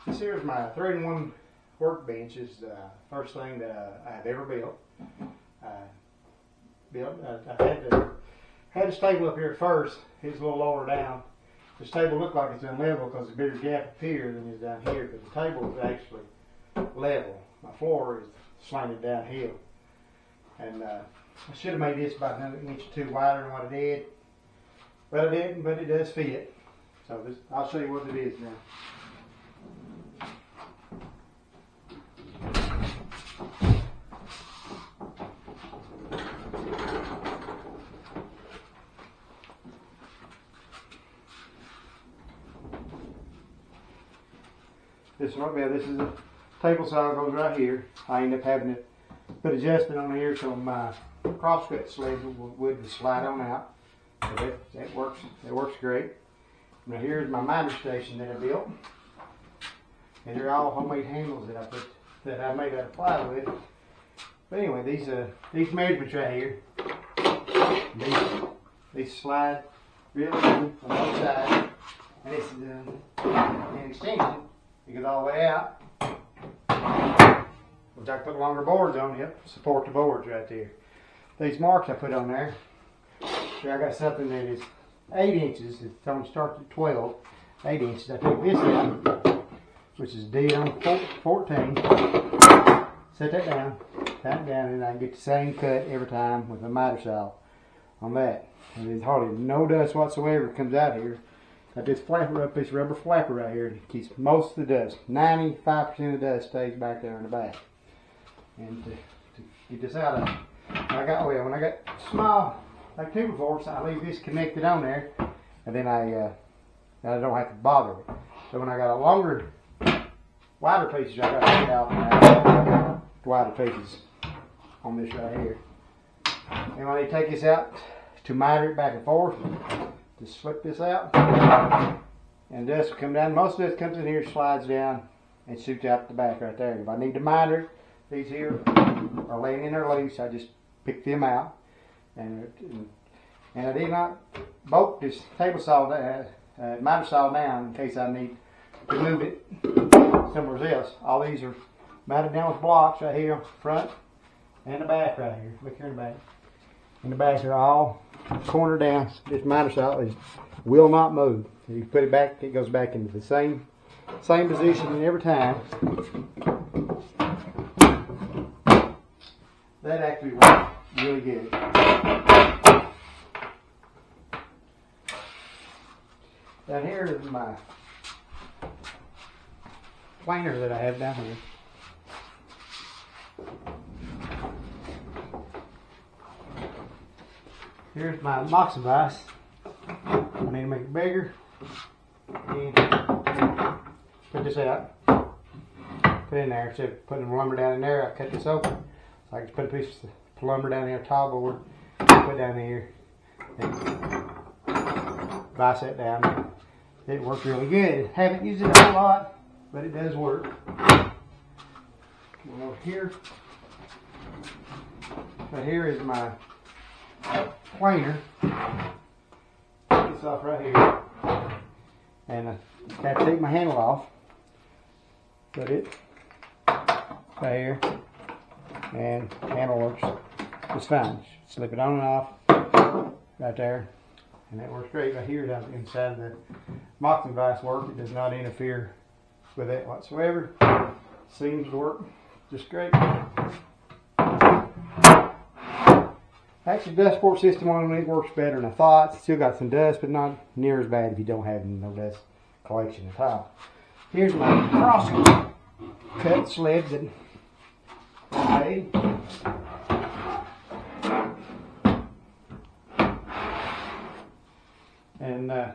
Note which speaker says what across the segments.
Speaker 1: This here is my 3-in-1 workbench. It's the first thing that I've ever built. I had this table up here at first. It's a little lower down. This table looked like it's unlevel because there's a bigger gap up here than is down here, but the table is actually level. My floor is slanted downhill. And I should have made this about another inch or two wider than what I did. But I didn't, but it does fit. So I'll show you what it is now. This is a table saw goes right here. I end up having to put adjustment on here so my crosscut sled would slide on out. So that works. That works great. Now here's my miter station that I built, and they're all homemade handles that I made out of plywood. But anyway, these measurements right here, these slide real good on both sides, and this is an extension. It goes all the way out. Which I put longer boards on it to support the boards right there. These marks I put on there. Here I got something that is 8 inches. It only starts at 12. 8 inches. I took this out, which is D on 14. Set that down, tighten it down, and I can get the same cut every time with a miter saw on that. And there's hardly no dust whatsoever comes out here. I just flapper up this rubber flapper right here. It keeps most of the dust. 95% of the dust stays back there in the back. And to get this out of it, when I got small like table forks, I leave this connected on there, and then I don't have to bother it. So when I got a longer, wider pieces, I got to get out wider pieces on this right here. And when I take this out to miter it back and forth, just slip this out, and dust will come down. Most of this comes in here, slides down, and shoots out the back right there. If I need to miter, these here are laying in there loose. I just pick them out, and I did not bolt this table saw, miter saw down in case I need to move it somewhere else. All these are mounted down with blocks right here, front and the back right here. Look here in the back. And the backs are all corner down. This miter saw will not move. You put it back, it goes back into the same position every time. That actually works really good. Down here is my planer that I have down here. Here's my moxie vise. I need to make it bigger. And put this out. Put it in there. Instead of putting lumber down in there, I cut this open. So I can put a piece of lumber down there, tall board, put down here, and vise that down. It works really good. Haven't used it a whole lot, but it does work. Come over here. So here is my planer. Take this off right here, and I got to take my handle off. Put it right here, and the handle works just fine. Slip it on and off right there, and that works great. Right here down inside of the moxie vise work. It does not interfere with it whatsoever. Seems to work just great. Actually, the dust port system on it works better than I thought. It's still got some dust, but not near as bad if you don't have no dust collection at all. Here's my cross cut sled that I made. And I'm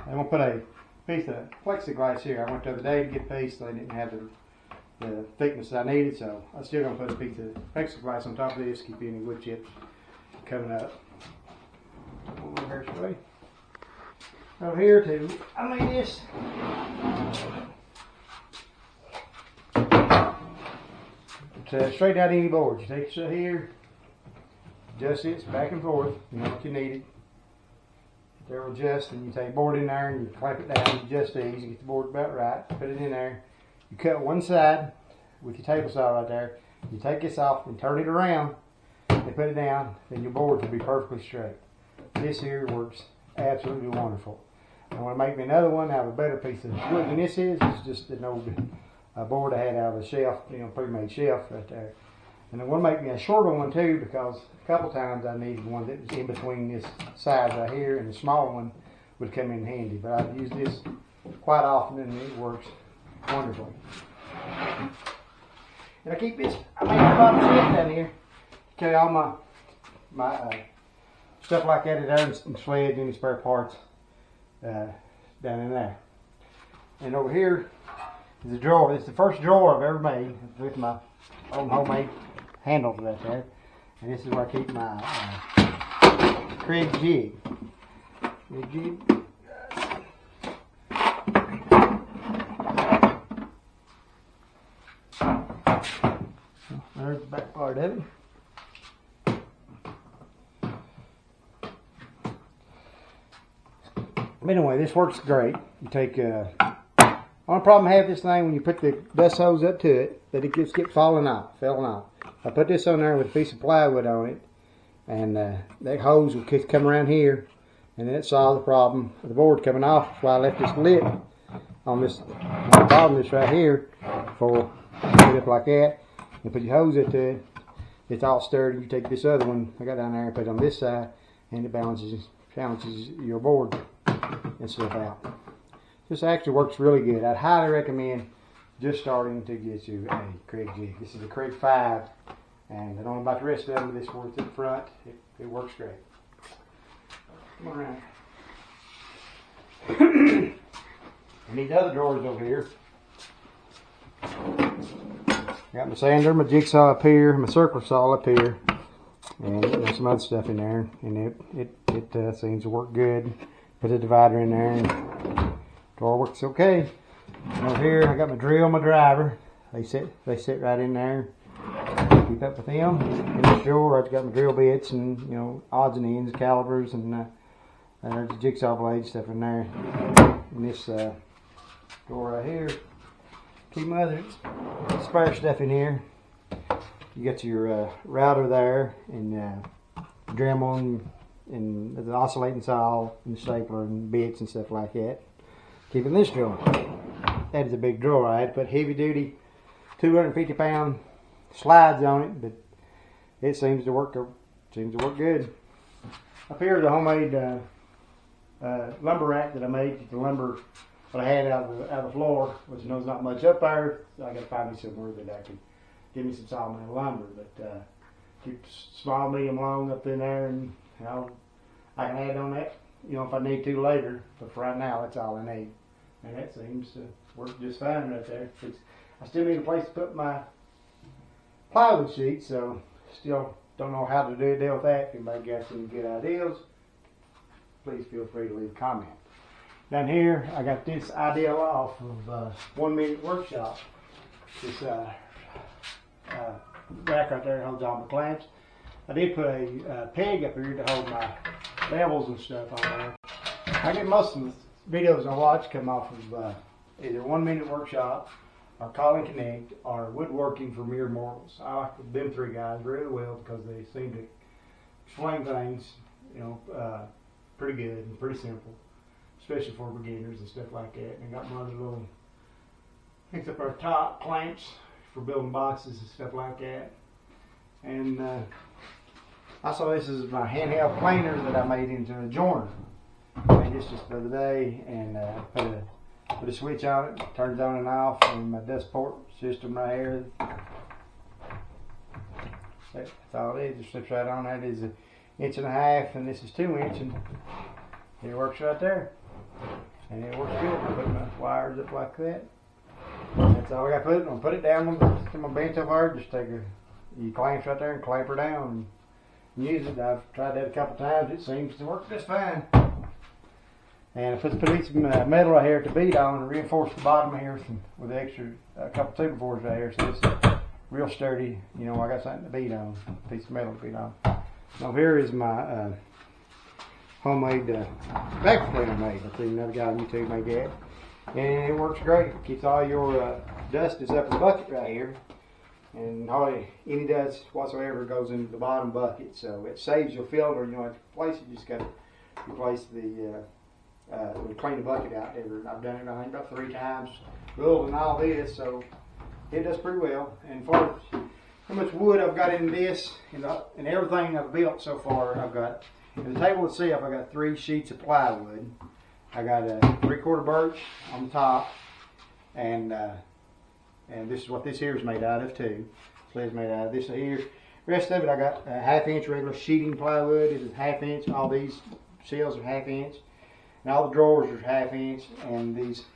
Speaker 1: going to put a piece of plexiglass here. I went the other day to get a piece, so they didn't have the thickness I needed, so I'm still going to put a piece of plexiglass on top of this to keep any wood chips coming up. Over here too, I made this. It's straight out any board. You take it here, adjust it back and forth. You know what you need it. There will adjust, and you take a board in there and you clamp it down. You adjust these, you get the board about right. Put it in there, You cut one side with your table saw right there. You take this off and turn it around and put it down, then your boards will be perfectly straight. This here works absolutely wonderful. I want to make me another one out of a better piece of wood than this is. It's just an old board I had out of a shelf, pre-made shelf right there. And I want to make me a shorter one too, because a couple times I needed one that was in between this size right here, and the smaller one would come in handy. But I've used this quite often and it works wonderfully. And I keep this, I make a bottom shelf down here. Carry all my stuff like that in there, and sleds, any spare parts down in there. And over here is a drawer. It's the first drawer I've ever made with my own homemade handles right there. And this is where I keep my Kreg jig. There's the back part of it. But anyway, this works great. You take only problem I have with this thing, when you put the dust hose up to it, that it just keeps falling off. I put this on there with a piece of plywood on it, and that hose will come around here, and then it solved the problem of the board coming off. That's why I left this lip on this, on the bottom of this right here, for put it up like that, and put your hose up to it. It's all sturdy. You take this other one I got down there and put it on this side, and it balances your board and stuff out. This actually works really good. I'd highly recommend just starting to get you a Kreg jig. This is a Kreg 5, and I don't know about the rest of them, but this works at the front. It works great. Come on around. I need other drawers over here. Got my sander, my jigsaw up here, my circle saw up here, and there's some other stuff in there, and it seems to work good. Put a divider in there, and drawer works okay. And over here I got my drill, my driver. They sit right in there. Keep up with them. In this drawer I've got my drill bits and odds and ends, calipers, and there's the jigsaw blade stuff in there. In this drawer right here, keep my other spare stuff in here. You got your router there, and Dremel, and the oscillating saw, and the stapler, and bits and stuff like that. Keep in this drawer. That is a big drawer. I had to put heavy duty 250-pound slides on it, but it seems to work good. Up here is a homemade lumber rack that I made. The lumber that I had out of the floor, which there's not much up there, so I got to find me somewhere that I could give me some sawmill lumber. But keep small, medium, long up in there, and I can add on that, if I need to later. But for right now, that's all I need, and that seems to work just fine right there. I still need a place to put my plywood sheet, so still don't know how to deal with that. If anybody got some good ideas, please feel free to leave a comment. Down here, I got this idea off of 1 Minute Workshop. This rack right there holds all my clamps. I did put a peg up here to hold my levels and stuff on there. I get most of the videos I watch come off of either 1 Minute Workshop, or Call and Connect, or Woodworking for Mere Mortals. I like them three guys really well because they seem to explain things, pretty good and pretty simple, especially for beginners and stuff like that. And I got my other little things up our top, clamps for building boxes and stuff like that. And also, this is my handheld planer that I made into a joiner. I made this just the other day, and put a switch on it, turns on and off, and my dust port system right here. That's all it is. It slips right on. That is 1.5 inches, and this is 2 inches, and it works right there. And it works good. I put my wires up like that. That's all I got to put it on. Put it down to my bench up there. Just take you clamps right there and clamp her down and use it. I've tried that a couple times. It seems to work just fine. And I put a piece of metal right here to bead on and reinforce the bottom here with a couple super boards right here. So it's real sturdy. I got something to bead on, a piece of metal to bead on. Now here is my homemade vacuum cleaner made. I see another guy on YouTube made that. and it works great. It keeps all your dust is up in the bucket right here, and hardly any dust whatsoever goes into the bottom bucket. So it saves your filter. You don't have to replace it. You just got to replace clean the bucket out there. I've done it I think about 3 times, other than all this, so it does pretty well. And for how much wood I've got in this and everything I've built so far, I've got in the table itself. I got 3 sheets of plywood. I got a 3/4 birch on the top, and this is what this here is made out of too. This is made out of this here. The rest of it I got a 1/2 inch regular sheeting plywood. This is 1/2 inch. All these shelves are 1/2 inch, and all the drawers are 1/2 inch. And these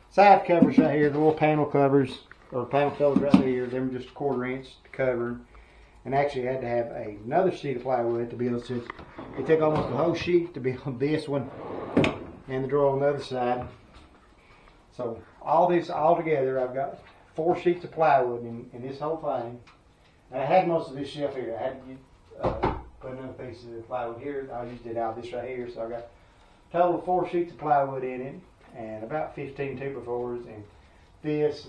Speaker 1: side covers right here, the little panel covers or panel covers right here, them just 1/4 inch covering. And actually I had to have another sheet of plywood to be able to. It took almost the whole sheet to be on this one and the drawer on the other side. So all this all together, I've got 4 sheets of plywood in this whole thing. And I had most of this shelf here. I had to put another piece of plywood here. I just did out this right here. So I got a total of 4 sheets of plywood in it, and about 15 2x4s, and this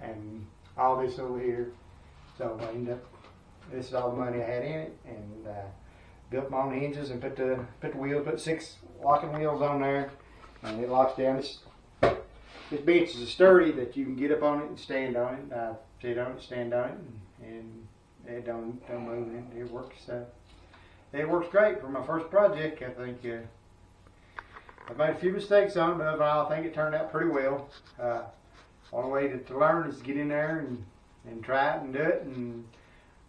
Speaker 1: and all this over here. So I ended up, this is all the money I had in it, and built my own hinges and put the wheels, put 6 locking wheels on there, and it locks down. This bench is sturdy that you can get up on it and stand on it. Sit on it, stand on it, and it don't move. It works. It works great for my first project. I think I've made a few mistakes on it, but overall I think it turned out pretty well. Only way to learn is to get in there and try it and do it. And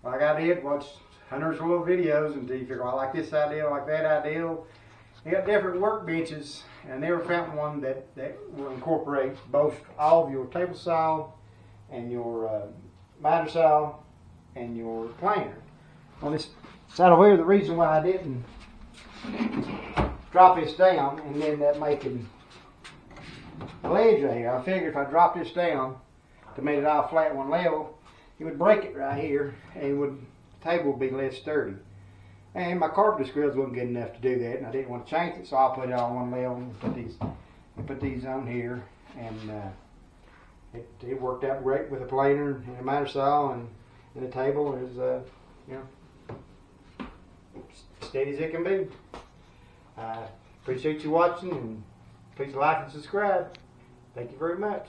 Speaker 1: like I did, watch hundreds of little videos until you figure, I like this idea, I like that idea. You got different workbenches, and I never found one that will incorporate both all of your table saw and your miter saw and your planer. On this side over here, the reason why I didn't drop this down and then that making a ledge right here, I figured if I dropped this down to make it all flat one level, it would break it right here, and the table would be less sturdy. And my carpenter screws wasn't good enough to do that, and I didn't want to change it, so I put it on one level and put these on here, and it worked out great with a planer and a miter saw and the table is steady as it can be. I appreciate you watching, and please like and subscribe. Thank you very much.